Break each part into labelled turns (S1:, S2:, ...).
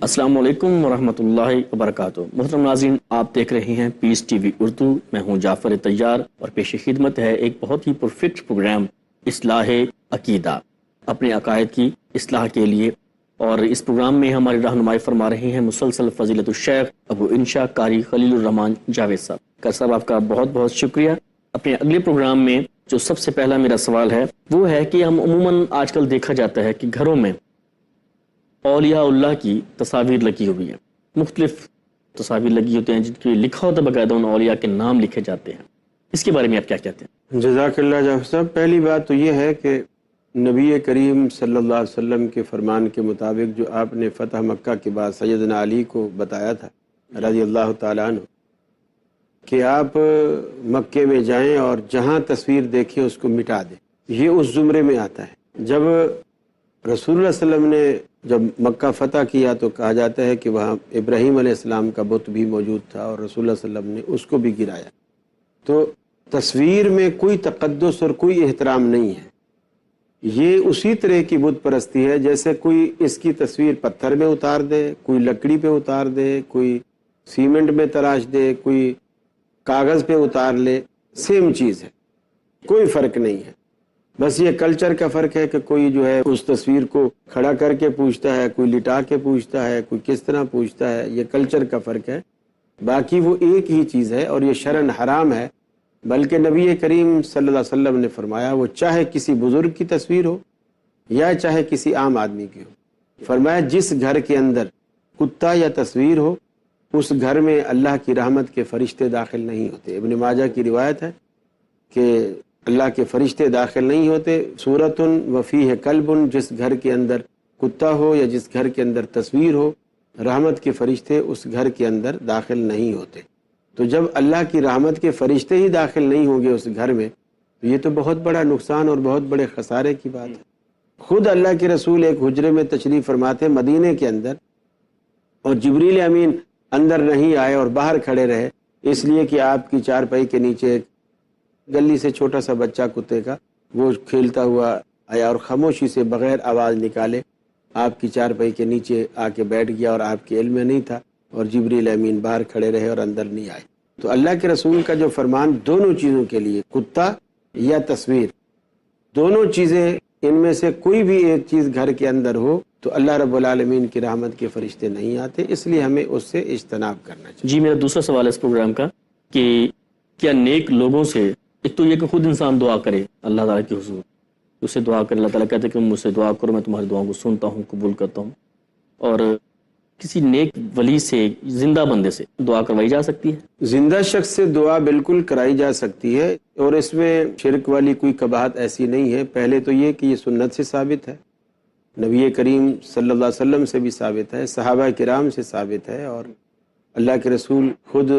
S1: السلام علیکم ورحمۃ اللہ وبرکاتہ۔ محترم ناظرین، آپ دیکھ رہے ہیں پیس ٹی وی اردو۔ میں ہوں جعفر طیار اور پیش خدمت ہے ایک بہت ہی پرفیکٹ پروگرام اصلاح عقیدہ، اپنے عقائد کی اصلاح کے لیے۔ اور اس پروگرام میں ہماری رہنمائی فرما رہے ہیں مسلسل فضیلت الشیخ ابو انشا قاری خلیل الرحمان جاوید صاحب۔ قاری صاحب، آپ کا بہت بہت شکریہ۔ اپنے اگلے پروگرام میں جو سب سے پہلا میرا سوال ہے وہ ہے کہ ہم عموماً آج کل دیکھا جاتا ہے کہ گھروں میں اولیاء اللہ کی تصاویر لگی ہوئی ہیں، مختلف تصاویر لگی ہوتی ہیں جن کی لکھا ہوتا ہے باقاعدہ ان اولیاء کے نام لکھے جاتے ہیں۔ اس کے بارے میں آپ کیا کہتے ہیں؟
S2: جزاک اللہ جعفر صاحب۔ پہلی بات تو یہ ہے کہ نبی کریم صلی اللہ علیہ وسلم کے فرمان کے مطابق جو آپ نے فتح مکہ کے بعد سیدنا علی کو بتایا تھا رضی اللہ تعالیٰ عنہ کہ آپ مکے میں جائیں اور جہاں تصویر دیکھیں اس کو مٹا دیں، یہ اس زمرے میں آتا ہے۔ جب رسول اللہ صلی اللہ علیہ وسلم نے جب مکہ فتح کیا تو کہا جاتا ہے کہ وہاں ابراہیم علیہ السلام کا بت بھی موجود تھا اور رسول اللہ صلی اللہ علیہ وسلم نے اس کو بھی گرایا۔ تو تصویر میں کوئی تقدس اور کوئی احترام نہیں ہے، یہ اسی طرح کی بت پرستی ہے جیسے کوئی اس کی تصویر پتھر میں اتار دے، کوئی لکڑی پہ اتار دے، کوئی سیمنٹ میں تراش دے، کوئی کاغذ پہ اتار لے، سیم چیز ہے، کوئی فرق نہیں ہے۔ بس یہ کلچر کا فرق ہے کہ کوئی جو ہے اس تصویر کو کھڑا کر کے پوچھتا ہے، کوئی لٹا کے پوچھتا ہے، کوئی کس طرح پوچھتا ہے، یہ کلچر کا فرق ہے۔ باقی وہ ایک ہی چیز ہے اور یہ شرعاً حرام ہے۔ بلکہ نبی کریم صلی اللہ علیہ وسلم نے فرمایا وہ چاہے کسی بزرگ کی تصویر ہو یا چاہے کسی عام آدمی کی ہو، فرمایا جس گھر کے اندر کتا یا تصویر ہو اس گھر میں اللہ کی رحمت کے فرشتے داخل نہیں ہوتے۔ ابن ماجہ کی روایت ہے کہ اللہ کے فرشتے داخل نہیں ہوتے۔ سورۃ وفیہ کلب، جس گھر کے اندر کتا ہو یا جس گھر کے اندر تصویر ہو، رحمت کے فرشتے اس گھر کے اندر داخل نہیں ہوتے۔ تو جب اللہ کی رحمت کے فرشتے ہی داخل نہیں ہوں گے اس گھر میں تو یہ تو بہت بڑا نقصان اور بہت بڑے خسارے کی بات ہے۔ خود اللہ کے رسول ایک حجرے میں تشریف فرماتے مدینے کے اندر، اور جبریل امین اندر نہیں آئے اور باہر کھڑے رہے، اس لیے کہ آپ کی چارپائی کے نیچے ایک گلی سے چھوٹا سا بچہ کتے کا وہ کھیلتا ہوا آیا اور خاموشی سے بغیر آواز نکالے آپ کی چارپائی کے نیچے آ کے بیٹھ گیا اور آپ کے علم میں نہیں تھا، اور جبریل امین باہر کھڑے رہے اور اندر نہیں آئے۔ تو اللہ کے رسول کا جو فرمان دونوں چیزوں کے لیے، کتا یا تصویر، دونوں چیزیں ان میں سے کوئی بھی ایک چیز گھر کے اندر ہو تو اللہ رب العالمین کی رحمت کے فرشتے نہیں آتے، اس لیے ہمیں اس سے اجتناب کرنا چاہیے۔
S1: جی، میرا دوسرا سوال ہے اس پروگرام کا کہ کیا نیک لوگوں سے، ایک تو یہ کہ خود انسان دعا کرے اللہ تعالیٰ کی حضور، اس سے دعا کرے، اللہ تعالیٰ کہتے ہیں کہ مجھ سے دعا کرو میں تمہاری دعاؤں کو سنتا ہوں، قبول کرتا ہوں، اور کسی نیک ولی سے، زندہ بندے سے دعا کروائی جا سکتی ہے؟
S2: زندہ شخص سے دعا بالکل کرائی جا سکتی ہے، اور اس میں شرک والی کوئی قباحت ایسی نہیں ہے۔ پہلے تو یہ کہ یہ سنت سے ثابت ہے، نبی کریم صلی اللہ علیہ وسلم سے بھی ثابت ہے، صحابہ کرام سے ثابت ہے، اور اللہ کے رسول خود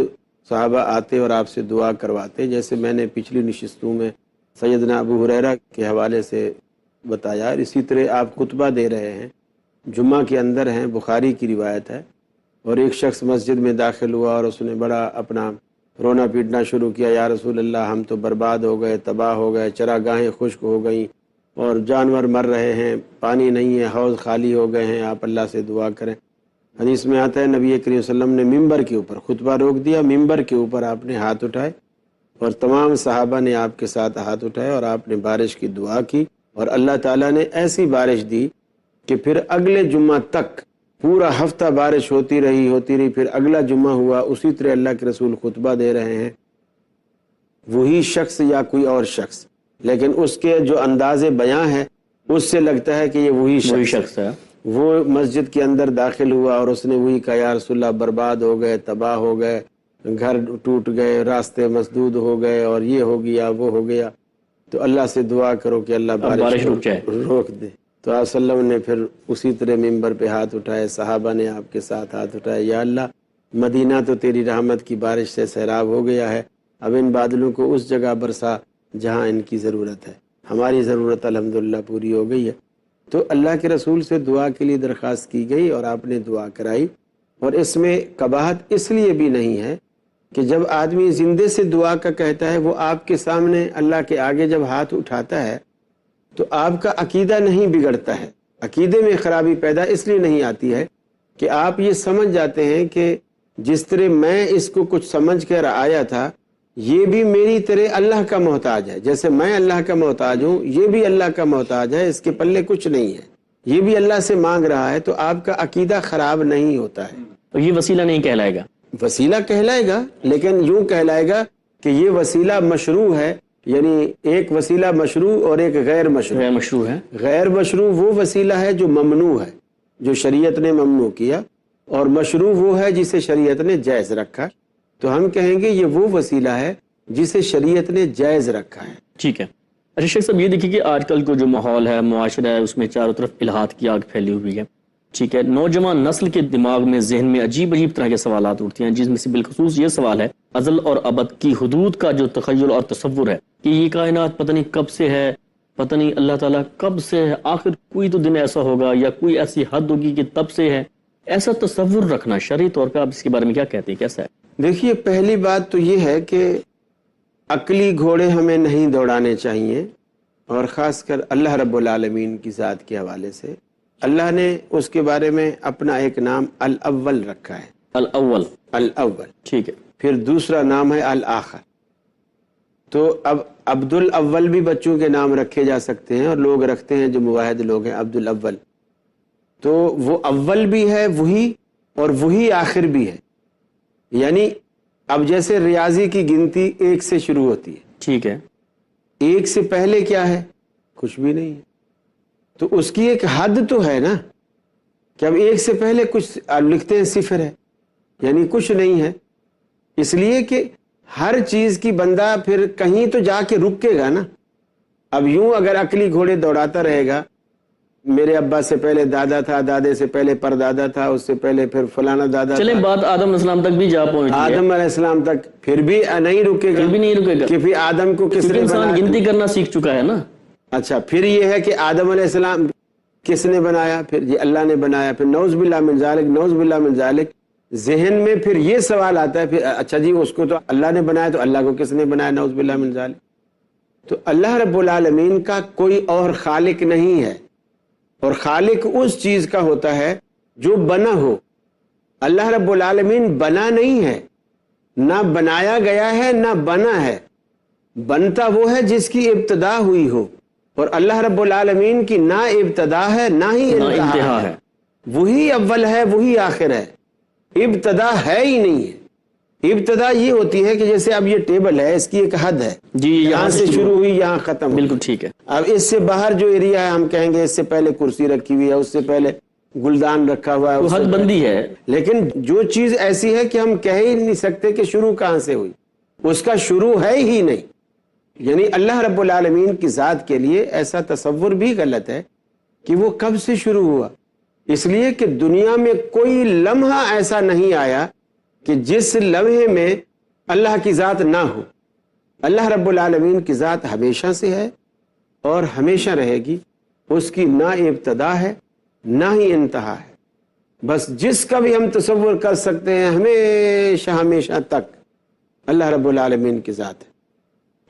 S2: صحابہ آتے اور آپ سے دعا کرواتے، جیسے میں نے پچھلی نشستوں میں سیدنا ابو ہریرہ کے حوالے سے بتایا۔ اسی طرح آپ خطبہ دے رہے ہیں، جمعہ کے اندر ہیں، بخاری کی روایت ہے، اور ایک شخص مسجد میں داخل ہوا اور اس نے بڑا اپنا رونا پیٹنا شروع کیا، یا رسول اللہ ہم تو برباد ہو گئے، تباہ ہو گئے، چراگاہیں خشک ہو گئیں اور جانور مر رہے ہیں، پانی نہیں ہے، حوض خالی ہو گئے ہیں، آپ اللہ سے دعا کریں۔ حدیث میں آتا ہے نبی کریم صلی اللہ علیہ وسلم نے ممبر کے اوپر خطبہ روک دیا، ممبر کے اوپر آپ نے ہاتھ اٹھائے اور تمام صحابہ نے آپ کے ساتھ ہاتھ اٹھائے اور آپ نے بارش کی دعا کی، اور اللہ تعالیٰ نے ایسی بارش دی کہ پھر اگلے جمعہ تک پورا ہفتہ بارش ہوتی رہی، پھر اگلا جمعہ ہوا، اسی طرح اللہ کے رسول خطبہ دے رہے ہیں، وہی شخص یا کوئی اور شخص، لیکن اس کے جو انداز بیاں ہے اس سے لگتا ہے کہ یہ وہی شخص ہے۔ وہ مسجد کے اندر داخل ہوا اور اس نے وہی کہا، یا رسول اللہ برباد ہو گئے، تباہ ہو گئے، گھر ٹوٹ گئے، راستے مسدود ہو گئے، اور یہ ہو گیا وہ ہو گیا، تو اللہ سے دعا کرو کہ اللہ بارش روک دے۔ تو آپ صلی اللہ علیہ وسلم نے پھر اسی طرح ممبر پہ ہاتھ اٹھائے، صحابہ نے آپ کے ساتھ ہاتھ اٹھائے، یا اللہ مدینہ تو تیری رحمت کی بارش سے سیراب ہو گیا ہے، اب ان بادلوں کو اس جگہ برسا جہاں ان کی ضرورت ہے۔ ہماری ضرورت الحمدللہ پوری ہو گئی ہے۔ تو اللہ کے رسول سے دعا کے لیے درخواست کی گئی اور آپ نے دعا کرائی، اور اس میں قباحت اس لیے بھی نہیں ہے کہ جب آدمی زندے سے دعا کا کہتا ہے، وہ آپ کے سامنے اللہ کے آگے جب ہاتھ اٹھاتا ہے تو آپ کا عقیدہ نہیں بگڑتا ہے۔ عقیدے میں خرابی پیدا اس لیے نہیں آتی ہے کہ آپ یہ سمجھ جاتے ہیں کہ جس طرح میں اس کو کچھ سمجھ کر آیا تھا، یہ بھی میری طرح اللہ کا محتاج ہے، جیسے میں اللہ کا محتاج ہوں یہ بھی اللہ کا محتاج ہے، اس کے پلے کچھ نہیں ہے، یہ بھی اللہ سے مانگ رہا ہے، تو آپ کا عقیدہ خراب نہیں ہوتا ہے۔
S1: تو یہ وسیلہ نہیں کہلائے گا؟
S2: وسیلہ کہلائے گا، لیکن یوں کہلائے گا کہ یہ وسیلہ مشروع ہے، یعنی ایک وسیلہ مشروع اور ایک غیر مشروع۔
S1: غیر مشروع ہے؟
S2: غیر مشروع وہ وسیلہ ہے جو ممنوع ہے، جو شریعت نے ممنوع کیا، اور مشروع وہ ہے جسے شریعت نے جائز رکھا۔ تو ہم کہیں گے یہ وہ وسیلہ ہے جسے شریعت نے جائز رکھا ہے۔
S1: ٹھیک ہے۔ اچھا شیخ صاحب، یہ دیکھیے کہ آج کل کو جو ماحول ہے، معاشرہ ہے، اس میں چاروں طرف الحاد کی آگ پھیلی ہوئی ہے، ٹھیک ہے۔ نوجوان نسل کے دماغ میں، ذہن میں عجیب عجیب طرح کے سوالات اٹھتے ہیں، جس میں سے بالخصوص یہ سوال ہے ازل اور ابد کی حدود کا جو تخیل اور تصور ہے کہ یہ کائنات پتہ نہیں کب سے ہے، پتہ نہیں اللہ تعالیٰ کب سے ہے، آخر کوئی تو دن ایسا ہوگا یا کوئی ایسی حد ہوگی کہ تب سے ہے، ایسا تصور رکھنا شرعی طور پہ آپ اس کے بارے میں کیا کہتے ہیں، کیسا ہے؟
S2: دیکھیے، پہلی بات تو یہ ہے کہ عقلی گھوڑے ہمیں نہیں دوڑانے چاہیے، اور خاص کر اللہ رب العالمین کی ذات کے حوالے سے اللہ نے اس کے بارے میں اپنا ایک نام الاول رکھا ہے۔
S1: الاول؟
S2: الاول،
S1: ٹھیک ہے۔
S2: پھر دوسرا نام ہے الآخر۔ تو اب عبد الاول بھی بچوں کے نام رکھے جا سکتے ہیں، اور لوگ رکھتے ہیں جو مواحد لوگ ہیں عبد الاول، تو وہ اول بھی ہے وہی، اور وہی آخر بھی ہے۔ یعنی اب جیسے ریاضی کی گنتی ایک سے شروع ہوتی ہے،
S1: ٹھیک ہے،
S2: ایک سے پہلے کیا ہے؟ کچھ بھی نہیں ہے، تو اس کی ایک حد تو ہے نا، کہ اب ایک سے پہلے کچھ لکھتے ہیں صفر ہے، یعنی کچھ نہیں ہے، اس لیے کہ ہر چیز کی بندہ پھر کہیں تو جا کے رکے گا نا۔ اب یوں اگر عقلی گھوڑے دوڑاتا رہے گا، میرے ابا سے پہلے دادا تھا، دادے سے پہلے پردادا تھا، اس سے پہلے پھر فلانا دادا
S1: چلیں
S2: تھا،
S1: بات آدم علیہ السلام تک بھی جا پہنچ گئی ہے،
S2: آدم علیہ السلام تک، پھر بھی نہیں رکے گا،
S1: پھر بھی نہیں رکے گا،
S2: کہ پھر آدم کو کس
S1: کیونکہ
S2: نے
S1: انسان
S2: بنایا؟
S1: گنتی کرنا سیکھ چکا ہے نا۔
S2: اچھا، پھر یہ ہے کہ آدم علیہ السلام کس نے بنایا؟ پھر یہ اللہ نے بنایا۔ پھر نعوذ باللہ من ذالک، نعوذ باللہ من ذالک، ذہن میں پھر یہ سوال آتا ہے، پھر اچھا جی اس کو تو اللہ نے بنایا، تو اللہ کو کس نے بنایا؟ نعوذ باللہ من ذالک۔ تو اللہ رب العالمین کا کوئی اور خالق نہیں ہے، اور خالق اس چیز کا ہوتا ہے جو بنا ہو۔ اللہ رب العالمین بنا نہیں ہے، نہ بنایا گیا ہے، نہ بنا ہے۔ بنتا وہ ہے جس کی ابتدا ہوئی ہو، اور اللہ رب العالمین کی نہ ابتدا ہے نہ ہی انتہا ہے۔ وہی اول ہے، وہی آخر ہے، ابتدا ہے ہی نہیں ہے۔ ابتدا یہ ہوتی ہے کہ جیسے اب یہ ٹیبل ہے، اس کی ایک حد ہے،
S1: جی،
S2: یہاں سے شروع ہوئی، یہاں ختم ہوئی۔
S1: بالکل ٹھیک ہے۔
S2: اب اس سے باہر جو ایریا ہے، ہم کہیں گے اس سے پہلے کرسی رکھی ہوئی ہے، اس سے پہلے گلدان رکھا ہوا ہے،
S1: وہ
S2: اس سے
S1: حد بندی ہے۔
S2: لیکن جو چیز ایسی ہے کہ ہم کہہ ہی نہیں سکتے کہ شروع کہاں سے ہوئی، اس کا شروع ہے ہی نہیں۔ یعنی اللہ رب العالمین کی ذات کے لیے ایسا تصور بھی غلط ہے کہ وہ کب سے شروع ہوا، اس لیے کہ دنیا میں کوئی لمحہ ایسا نہیں آیا کہ جس لمحے میں اللہ کی ذات نہ ہو۔ اللہ رب العالمین کی ذات ہمیشہ سے ہے اور ہمیشہ رہے گی، اس کی نہ ابتدا ہے نہ ہی انتہا ہے۔ بس جس کا بھی ہم تصور کر سکتے ہیں، ہمیشہ ہمیشہ تک اللہ رب العالمین کی ذات ہے۔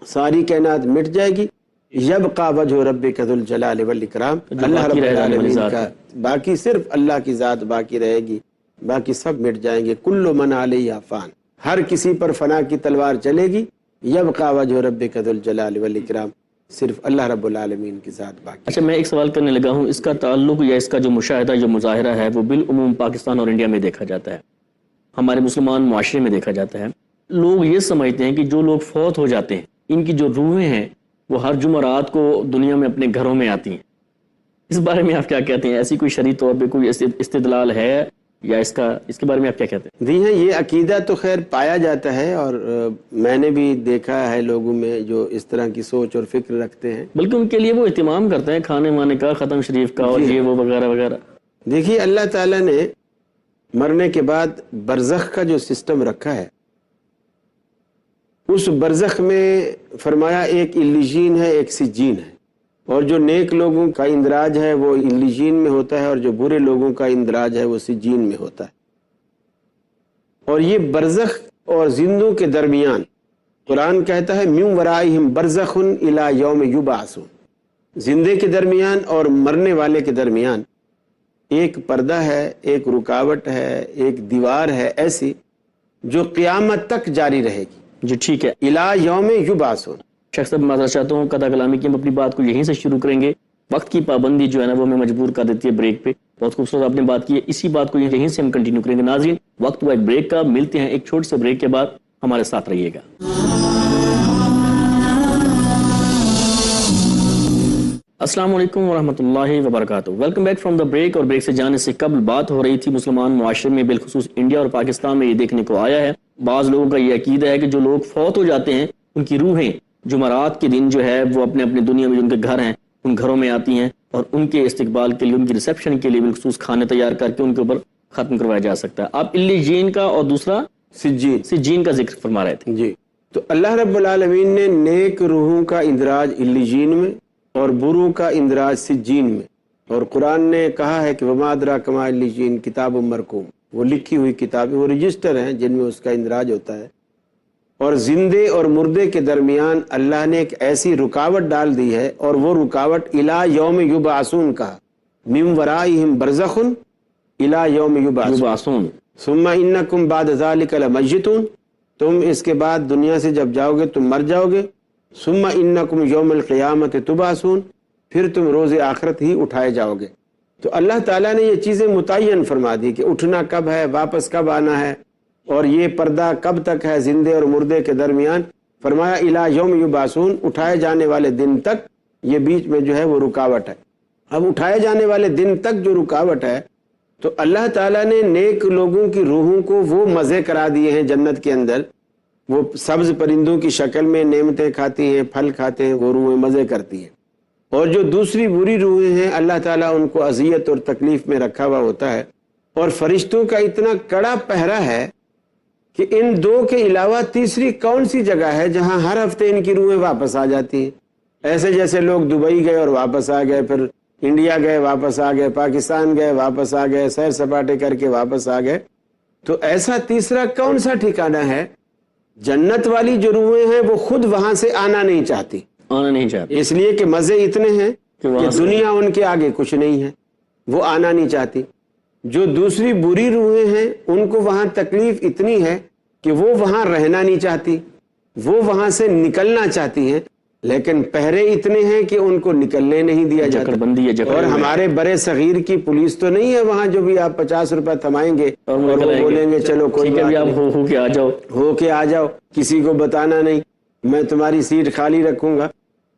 S2: ساری کائنات مٹ جائے گی، یبقى وجہ ربک ذو الجلال والاکرام، اللہ رب العالمین کا باقی صرف اللہ کی ذات باقی رہے گی، باقی سب مٹ جائیں گے۔ کل من علیہا فان، ہر کسی پر فنا کی تلوار چلے گی، یبقى وجہ ربک ذو الجلال والاکرام، صرف اللہ رب العالمین کی ذات باقی۔
S1: اچھا، میں ایک سوال کرنے لگا ہوں، اس کا تعلق یا اس کا جو مشاہدہ، جو مظاہرہ ہے، وہ بالعموم پاکستان اور انڈیا میں دیکھا جاتا ہے، ہمارے مسلمان معاشرے میں دیکھا جاتا ہے۔ لوگ یہ سمجھتے ہیں کہ جو لوگ فوت ہو جاتے ہیں، ان کی جو روحیں ہیں وہ ہر جمعرات کو دنیا میں اپنے گھروں میں آتی ہیں، اس بارے میں آپ کیا کہتے ہیں؟ ایسی کوئی شرعی طور پہ کوئی استدلال ہے یا اس کے بارے میں آپ کیا کہتے ہیں؟
S2: جی ہاں، یہ عقیدہ تو خیر پایا جاتا ہے، اور میں نے بھی دیکھا ہے لوگوں میں جو اس طرح کی سوچ اور فکر رکھتے ہیں،
S1: بلکہ ان کے لیے وہ اہتمام کرتے ہیں کھانے وانے کا، ختم شریف کا، اور یہ وہ وغیرہ وغیرہ۔
S2: دیکھیے اللہ تعالیٰ نے مرنے کے بعد برزخ کا جو سسٹم رکھا ہے، اس برزخ میں فرمایا ایک علیجین ہے، ایک سجین ہے، اور جو نیک لوگوں کا اندراج ہے وہ علیجین میں ہوتا ہے، اور جو برے لوگوں کا اندراج ہے وہ سجین میں ہوتا ہے۔ اور یہ برزخ اور زندوں کے درمیان قرآن کہتا ہے من ورائہم برزخ الی یوم یبعثون، زندے کے درمیان اور مرنے والے کے درمیان ایک پردہ ہے، ایک رکاوٹ ہے، ایک دیوار ہے ایسی جو قیامت تک جاری رہے گی.
S1: جی ٹھیک ہے.
S2: الی یوم یبعثون.
S1: شیخ صاحب معذرت چاہتا ہوں قطع کلامی کی، ہم اپنی بات کو یہیں سے شروع کریں گے. وقت کی پابندی جو ہے نا وہ ہمیں مجبور کر دیتی ہے بریک پہ. بہت خوبصورت آپ نے بات کی ہے، اسی بات کو یہیں سے ہم کنٹینیو کریں گے. ناظرین وقت ہوا ایک بریک کا، ملتے ہیں ایک چھوٹے سے بریک کے بعد، ہمارے ساتھ رہیے گا. السلام علیکم ورحمۃ اللہ وبرکاتہ. Welcome back from the break. اور بریک سے جانے سے قبل بات ہو رہی تھی مسلمان معاشرے میں بالخصوص انڈیا اور پاکستان میں یہ دیکھنے کو آیا ہے، بعض لوگوں کا یہ عقیدہ ہے کہ جو لوگ فوت ہو جاتے ہیں ان کی روحیں جمعرات کے دن جو ہے وہ اپنے اپنے دنیا میں جو ان کے گھر ہیں ان گھروں میں آتی ہیں، اور ان کے استقبال کے لیے، ان کی ریسیپشن کے لیے بالخصوص کھانے تیار کر کے ان کے اوپر ختم کروایا جا سکتا ہے. آپ علیجین کا اور دوسرا سجین کا ذکر فرما رہے تھے.
S2: جی، تو اللہ رب العالمین نے نیک روحوں کا اندراج علیجین میں اور بروں کا اندراج سجین میں، اور قرآن نے کہا ہے کہ وما ادراک ما علیجین کتاب مرقوم، وہ لکھی ہوئی کتابیں، وہ رجسٹر ہیں جن میں اس کا اندراج ہوتا ہے. اور زندے اور مردے کے درمیان اللہ نے ایک ایسی رکاوٹ ڈال دی ہے، اور وہ رکاوٹ الی یوم یبعثون کہا، من ورائہم برزخ الی یوم یبعثون ثم انکم بعد ذلک لمیتون. تم اس کے بعد دنیا سے جب جاؤ گے تم مر جاؤ گے. ثم انکم یوم القیامت تبعثون، پھر تم روز آخرت ہی اٹھائے جاؤ گے. تو اللہ تعالیٰ نے یہ چیزیں متعین فرما دی کہ اٹھنا کب ہے، واپس کب آنا ہے، اور یہ پردہ کب تک ہے زندے اور مردے کے درمیان. فرمایا الی یوم یبعثون، اٹھائے جانے والے دن تک یہ بیچ میں جو ہے وہ رکاوٹ ہے. اب اٹھائے جانے والے دن تک جو رکاوٹ ہے، تو اللہ تعالیٰ نے نیک لوگوں کی روحوں کو وہ مزے کرا دیے ہیں جنت کے اندر. وہ سبز پرندوں کی شکل میں نعمتیں کھاتی ہیں، پھل کھاتے ہیں، وہ روحیں مزے کرتی ہیں. اور جو دوسری بری روحیں ہیں اللہ تعالیٰ ان کو اذیت اور تکلیف میں رکھا ہوا ہوتا ہے. اور فرشتوں کا اتنا کڑا پہرا ہے کہ ان دو کے علاوہ تیسری کون سی جگہ ہے جہاں ہر ہفتے ان کی روحیں واپس آ جاتی ہیں. ایسے جیسے لوگ دبئی گئے اور واپس آ گئے، پھر انڈیا گئے واپس آ گئے، پاکستان گئے واپس آ گئے، سیر سپاٹے کر کے واپس آ گئے. تو ایسا تیسرا کون سا ٹھکانہ ہے؟ جنت والی جو روحیں ہیں وہ خود وہاں سے آنا نہیں چاہتی، اس لیے کہ مزے اتنے ہیں کہ دنیا ان کے آگے کچھ نہیں ہے، وہ آنا نہیں چاہتی. جو دوسری بری روحیں ہیں ان کو وہاں تکلیف اتنی ہے کہ وہ وہاں رہنا نہیں چاہتی، وہ وہاں سے نکلنا چاہتی ہیں، لیکن پہرے اتنے ہیں کہ ان کو نکلنے نہیں دیا جاتا. اور ہمارے برے صغیر کی پولیس تو نہیں ہے وہاں جو بھی آپ 50 روپے تھمائیں گے اور وہ بولیں گے چلو کوئی بات نہیں، ہو کے آ جاؤ، کسی کو بتانا نہیں، میں تمہاری سیٹ خالی رکھوں گا.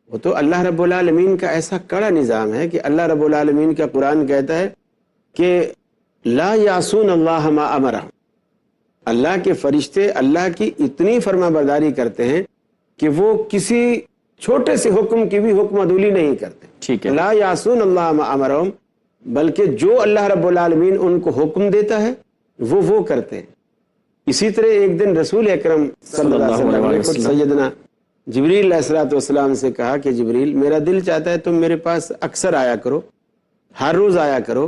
S2: وہ تو اللہ رب العالمین کا ایسا کڑا نظام ہے کہ اللہ رب العالمین کا قرآن کہتا ہے کہ لا یعصون اللہ ما امرہم، اللہ کے فرشتے اللہ کی اتنی فرما برداری کرتے ہیں کہ وہ کسی چھوٹے سے حکم کی بھی حکم عدولی نہیں کرتے. ٹھیک ہے، لا یعصون اللہ ما امرہم، بلکہ جو اللہ رب العالمین ان کو حکم دیتا ہے وہ کرتے ہیں. اسی طرح ایک دن رسول اکرم صلی اللہ علیہ وسلم سیدنا جبریل علیہ السلام سے کہا کہ جبریل، میرا دل چاہتا ہے تم میرے پاس اکثر آیا کرو، ہر روز آیا کرو،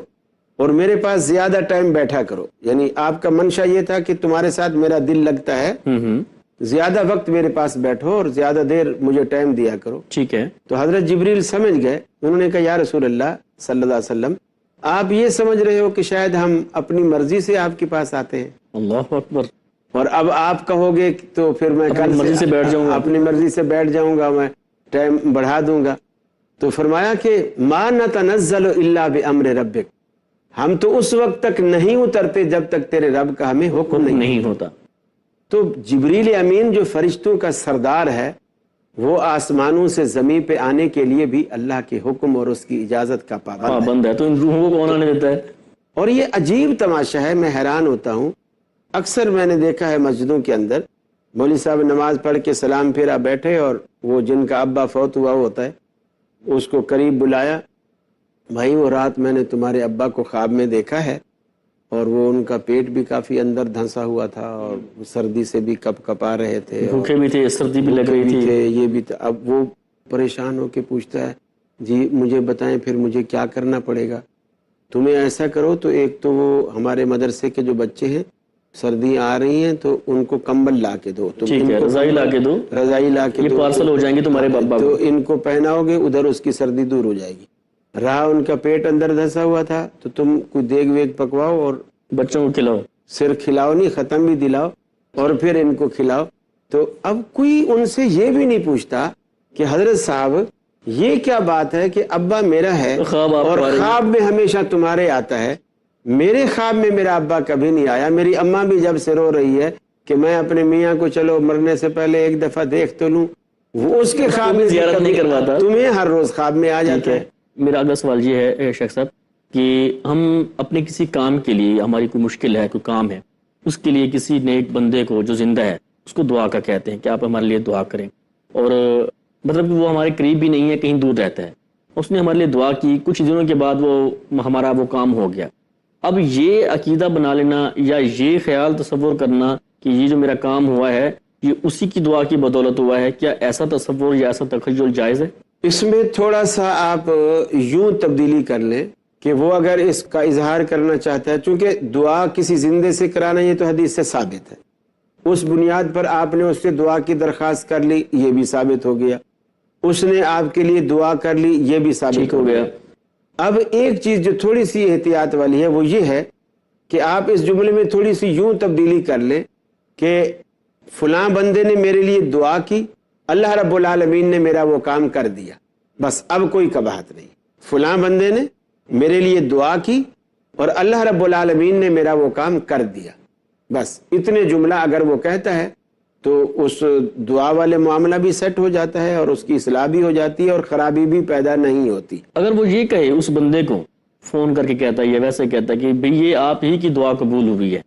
S2: اور میرے پاس زیادہ ٹائم بیٹھا کرو. یعنی آپ کا منشا یہ تھا کہ تمہارے ساتھ میرا دل لگتا ہے، زیادہ وقت میرے پاس بیٹھو اور زیادہ دیر مجھے ٹائم دیا کرو. ٹھیک ہے. تو حضرت جبریل سمجھ گئے، انہوں نے کہا یا رسول اللہ صلی اللہ علیہ وسلم، آپ یہ سمجھ رہے ہو کہ شاید ہم اپنی مرضی سے آپ کے پاس آتے ہیں. اللہ اکبر. اور اب آپ کہو گے تو پھر میں اپنی مرضی سے بیٹھ جاؤں گا، اپنی مرضی سے بیٹھ جاؤں گا، میں ٹائم بڑھا دوں گا. تو فرمایا کہ ما نتنزل الا بامر ربک، ہم تو اس وقت تک نہیں اترتے جب تک تیرے رب کا ہمیں حکم نہیں ہوتا. تو جبریل امین جو فرشتوں کا سردار ہے، وہ آسمانوں سے زمین پہ آنے کے لیے بھی اللہ کے حکم اور اس کی اجازت کا پابند ہے. تو ان روحوں کو کون آنے دیتا ہے؟ اور یہ عجیب تماشا ہے، میں حیران ہوتا ہوں. اکثر میں نے دیکھا ہے مسجدوں کے اندر مولوی صاحب نماز پڑھ کے سلام پھیرا بیٹھے، اور وہ جن کا ابا فوت ہوا ہوتا ہے اس کو قریب بلایا، بھائی وہ رات میں نے تمہارے ابا کو خواب میں دیکھا ہے، اور وہ ان کا پیٹ بھی کافی اندر دھنسا ہوا تھا، اور سردی سے بھی کپ کپا رہے تھے، بھوکے بھی تھے، سردی بھی لگ رہی تھی، یہ بھی تھا. اب وہ پریشان ہو کے پوچھتا ہے، جی مجھے بتائیں پھر مجھے کیا کرنا پڑے گا؟ تمہیں ایسا کرو تو ایک تو وہ ہمارے مدرسے کے جو بچے ہیں، سردی آ رہی ہیں تو ان کو کمبل لا کے دو، رضائی لا کے دو، رضائی لا کے دو، پارسل ہو جائیں گے تمہارے بابا، تو ان کو پہناؤ گے، ادھر اس کی سردی دور ہو جائے گی. رہا ان کا پیٹ اندر دھسا ہوا تھا تو تم کوئی دیگ ویگ پکواؤ اور
S1: بچوں کو کھلاؤ،
S2: صرف کھلاؤ نہیں، ختم بھی دلاؤ اور پھر ان کو کھلاؤ۔ تو اب کوئی ان سے یہ بھی نہیں پوچھتا کہ حضرت صاحب یہ کیا بات ہے کہ ابا میرا ہے
S1: خواب آپ
S2: اور
S1: کو آ رہی ہے۔
S2: خواب میں ہمیشہ تمہارے آتا ہے، میرے خواب میں میرا ابا کبھی نہیں آیا، میری اماں بھی جب سے رو رہی ہے کہ میں اپنے میاں کو چلو مرنے سے پہلے ایک دفعہ دیکھ تو لوں، وہ اس کے خواب میں
S1: زیارت نہیں کرواتا،
S2: تمہیں ہر روز خواب میں آ جاتا ہے۔
S1: میرا اگلا سوال یہ ہے شیخ صاحب کہ ہم اپنے کسی کام کے لیے، ہماری کوئی مشکل ہے، کوئی کام ہے، اس کے لیے کسی نیک بندے کو جو زندہ ہے اس کو دعا کا کہتے ہیں کہ آپ ہمارے لیے دعا کریں، اور مطلب وہ ہمارے قریب بھی نہیں ہے، کہیں دور رہتا ہے، اس نے ہمارے لیے دعا کی، کچھ دنوں کے بعد وہ ہمارا وہ کام ہو گیا۔ اب یہ عقیدہ بنا لینا یا یہ خیال تصور کرنا کہ یہ جو میرا کام ہوا ہے یہ اسی کی دعا کی بدولت ہوا ہے، کیا ایسا تصور یا ایسا تخیل جائز ہے؟
S2: اس میں تھوڑا سا آپ یوں تبدیلی کر لیں کہ وہ اگر اس کا اظہار کرنا چاہتا ہے، چونکہ دعا کسی زندے سے کرانا یہ تو حدیث سے ثابت ہے، اس بنیاد پر آپ نے اس سے دعا کی درخواست کر لی، یہ بھی ثابت ہو گیا، اس نے آپ کے لیے دعا کر لی، یہ بھی ثابت ہو گیا۔ اب ایک چیز جو تھوڑی سی احتیاط والی ہے وہ یہ ہے کہ آپ اس جملے میں تھوڑی سی یوں تبدیلی کر لیں کہ فلاں بندے نے میرے لیے دعا کی، اللہ رب العالمین نے میرا وہ کام کر دیا، بس اب کوئی قباحت نہیں۔ فلاں بندے نے میرے لیے دعا کی اور اللہ رب العالمین نے میرا وہ کام کر دیا، بس اتنے جملہ اگر وہ کہتا ہے تو اس دعا والے معاملہ بھی سیٹ ہو جاتا ہے اور اس کی اصلاح بھی ہو جاتی ہے اور خرابی بھی پیدا نہیں ہوتی۔
S1: اگر وہ یہ کہے، اس بندے کو فون کر کے کہتا ہے یا ویسے کہتا ہے کہ بھئی یہ آپ ہی کی دعا قبول ہوئی ہے،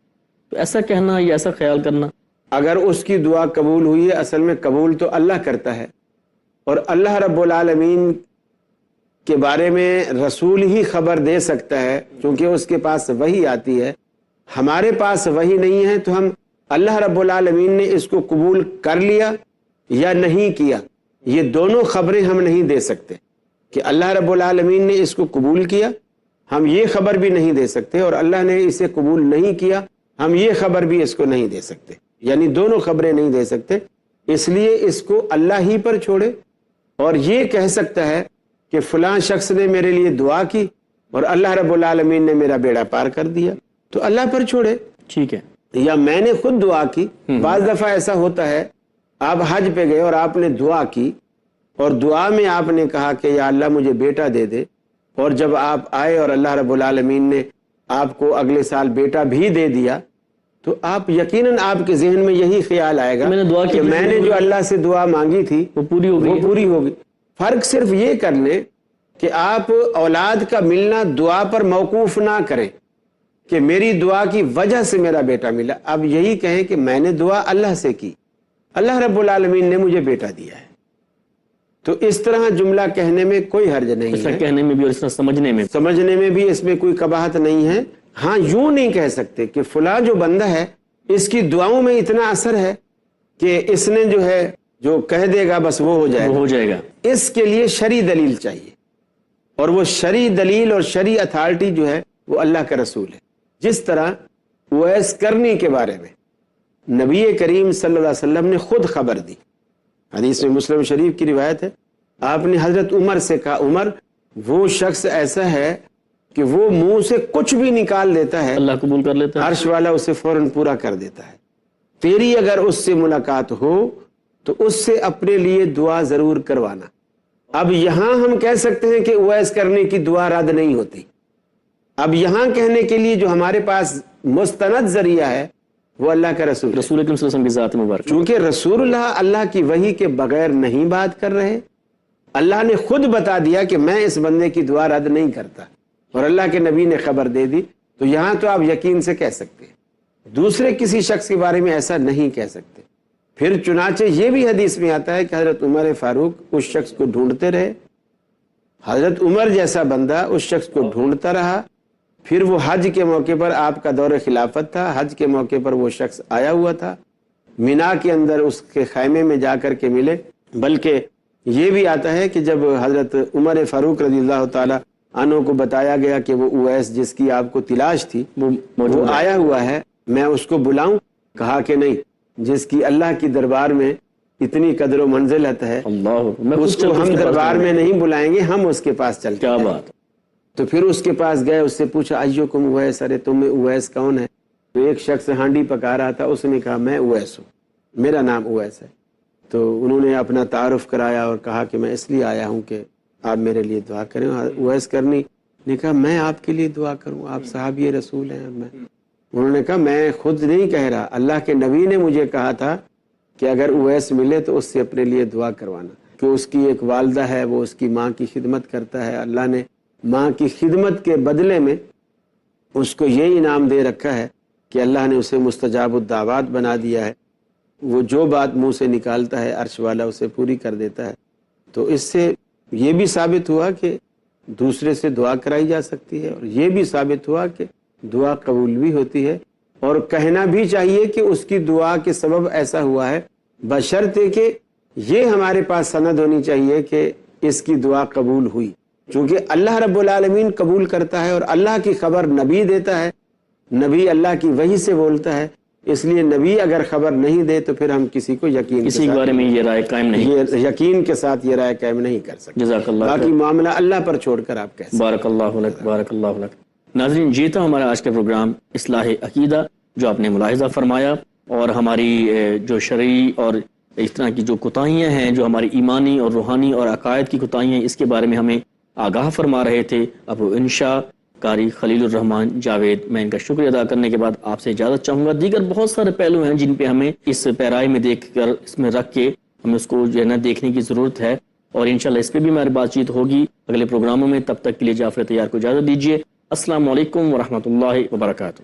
S1: تو ایسا کہنا یا ایسا خیال کرنا؟
S2: اگر اس کی دعا قبول ہوئی ہے، اصل میں قبول تو اللہ کرتا ہے، اور اللہ رب العالمین کے بارے میں رسول ہی خبر دے سکتا ہے کیونکہ اس کے پاس وحی آتی ہے، ہمارے پاس وحی نہیں ہے، تو ہم اللہ رب العالمین نے اس کو قبول کر لیا یا نہیں کیا، یہ دونوں خبریں ہم نہیں دے سکتے کہ اللہ رب العالمین نے اس کو قبول کیا، ہم یہ خبر بھی نہیں دے سکتے، اور اللہ نے اسے قبول نہیں کیا، ہم یہ خبر بھی اس کو نہیں دے سکتے، یعنی دونوں خبریں نہیں دے سکتے۔ اس لیے اس کو اللہ ہی پر چھوڑے، اور یہ کہہ سکتا ہے کہ فلاں شخص نے میرے لیے دعا کی اور اللہ رب العالمین نے میرا بیڑا پار کر دیا، تو اللہ پر چھوڑے۔
S1: ٹھیک ہے۔
S2: یا میں نے خود دعا کی، بعض دفعہ ایسا ہوتا ہے آپ حج پہ گئے اور آپ نے دعا کی، اور دعا میں آپ نے کہا کہ یا اللہ مجھے بیٹا دے دے، اور جب آپ آئے اور اللہ رب العالمین نے آپ کو اگلے سال بیٹا بھی دے دیا، تو آپ یقیناً آپ کے ذہن میں یہی خیال آئے گا
S1: میں نے دعا کی
S2: کہ میں نے جو اللہ سے دعا مانگی تھی
S1: وہ پوری ہو گئی،
S2: وہ پوری ہوگی۔ فرق صرف یہ کر لیں کہ آپ اولاد کا ملنا دعا پر موقوف نہ کریں کہ میری دعا کی وجہ سے میرا بیٹا ملا، اب یہی کہیں کہ میں نے دعا اللہ سے کی، اللہ رب العالمین نے مجھے بیٹا دیا ہے۔ تو اس طرح جملہ کہنے میں کوئی حرج نہیں
S1: اس طرح
S2: ہے،
S1: کہنے میں بھی اور اس طرح
S2: سمجھنے میں بھی اس میں کوئی قباحت نہیں ہے۔ ہاں یوں نہیں کہہ سکتے کہ فلاں جو بندہ ہے اس کی دعاؤں میں اتنا اثر ہے کہ اس نے جو ہے جو کہہ دے گا بس وہ ہو جائے گا۔ اس کے لیے شرعی دلیل چاہیے، اور وہ شرعی دلیل اور شرعی اتھارٹی جو ہے وہ اللہ کا رسول ہے۔ جس طرح اویس کرنی کے بارے میں نبی کریم صلی اللہ علیہ وسلم نے خود خبر دی، حدیث میں مسلم شریف کی روایت ہے، آپ نے حضرت عمر سے کہا عمر وہ شخص ایسا ہے کہ وہ منہ سے کچھ بھی نکال دیتا ہے
S1: اللہ قبول کر لیتا ہے،
S2: عرش والا اسے فوراً پورا کر دیتا ہے، تیری اگر اس سے ملاقات ہو تو اس سے اپنے لیے دعا ضرور کروانا۔ اب یہاں ہم کہہ سکتے ہیں کہ اویس کرنے کی دعا رد نہیں ہوتی، اب یہاں کہنے کے لیے جو ہمارے پاس مستند ذریعہ ہے وہ اللہ کا رسول ہے،
S1: رسول اکرم صلی اللہ علیہ وسلم کی ذات مبارک۔
S2: چونکہ رسول اللہ کی وحی کے بغیر نہیں بات کر رہے، اللہ نے خود بتا دیا کہ میں اس بندے کی دعا رد نہیں کرتا، اور اللہ کے نبی نے خبر دے دی، تو یہاں تو آپ یقین سے کہہ سکتے ہیں، دوسرے کسی شخص کے بارے میں ایسا نہیں کہہ سکتے۔ پھر چنانچہ یہ بھی حدیث میں آتا ہے کہ حضرت عمر فاروق اس شخص کو ڈھونڈتے رہے، حضرت عمر جیسا بندہ اس شخص کو ڈھونڈتا رہا، پھر وہ حج کے موقع پر آپ کا دور خلافت تھا، حج کے موقع پر وہ شخص آیا ہوا تھا، مینا کے اندر اس کے خیمے میں جا کر کے ملے، بلکہ یہ بھی آتا ہے کہ جب حضرت عمر فاروق رضی اللہ تعالی عنہ کو بتایا گیا کہ وہ اویس جس کی آپ کو تلاش تھی وہ آیا ہوا ہے، میں اس کو بلاؤں؟ کہا کہ نہیں، جس کی اللہ کی دربار میں اتنی قدر و منزلت ہے
S1: اللہ،
S2: اس کو ہم دربار میں نہیں بلائیں گے، ہم اس کے پاس چلتے
S1: کیا
S2: ہیں۔
S1: بات،
S2: تو پھر اس کے پاس گئے، اس سے پوچھا ایکم اویس، ارے تم میں اویس کون ہے؟ تو ایک شخص ہانڈی پکا رہا تھا، اس نے کہا میں اویس ہوں، میرا نام اویس ہے۔ تو انہوں نے اپنا تعارف کرایا اور کہا کہ میں اس لیے آیا ہوں کہ آپ میرے لیے دعا کریں۔ اویس کرنی نے کہا میں آپ کے لیے دعا کروں، آپ صحابی رسول ہیں۔ اور انہوں نے کہا میں خود نہیں کہہ رہا، اللہ کے نبی نے مجھے کہا تھا کہ اگر اویس ملے تو اس سے اپنے لیے دعا کروانا، کہ اس کی ایک والدہ ہے، وہ اس کی ماں کی خدمت کرتا ہے، اللہ نے ماں کی خدمت کے بدلے میں اس کو یہ انعام دے رکھا ہے کہ اللہ نے اسے مستجاب الدعوات بنا دیا ہے، وہ جو بات منہ سے نکالتا ہے عرش والا اسے پوری کر دیتا ہے۔ تو اس سے یہ بھی ثابت ہوا کہ دوسرے سے دعا کرائی جا سکتی ہے، اور یہ بھی ثابت ہوا کہ دعا قبول بھی ہوتی ہے، اور کہنا بھی چاہیے کہ اس کی دعا کے سبب ایسا ہوا ہے، بشرطے کہ یہ ہمارے پاس سند ہونی چاہیے کہ اس کی دعا قبول ہوئی، چونکہ اللہ رب العالمین قبول کرتا ہے اور اللہ کی خبر نبی دیتا ہے، نبی اللہ کی وحی سے بولتا ہے، اس لیے نبی اگر خبر نہیں دے تو پھر ہم کسی کو
S1: کسی کے بارے میں یہ رائے قائم نہیں،
S2: یقین کے ساتھ یہ رائے قائم نہیں کر سکتے۔
S1: جزاک اللہ،
S2: باقی معاملہ اللہ پر چھوڑ کر آپ کہہ سکتے۔
S1: بارک اللہ لک، بارک اللہ لک۔ ناظرین، یہ تھا ہمارا آج کا پروگرام اصلاح عقیدہ، جو آپ نے ملاحظہ فرمایا، اور ہماری جو شرعی اور اس طرح کی جو کوتاہیاں ہیں، جو ہماری ایمانی اور روحانی اور عقائد کی کوتاہیاں ہیں، اس کے بارے میں ہمیں آگاہ فرما رہے تھے ابو انشا قاری خلیل الرحمان جاوید۔ میں ان کا شکریہ ادا کرنے کے بعد آپ سے اجازت چاہوں گا۔ دیگر بہت سارے پہلو ہیں جن پہ ہمیں اس پیرائی میں دیکھ کر، اس میں رکھ کے ہمیں اس کو جو ہے نا دیکھنے کی ضرورت ہے، اور انشاءاللہ اس پہ بھی ہماری بات چیت ہوگی اگلے پروگراموں میں۔ تب تک کے لیے جعفر طیار کو اجازت دیجیے۔ السلام علیکم ورحمۃ اللہ وبرکاتہ۔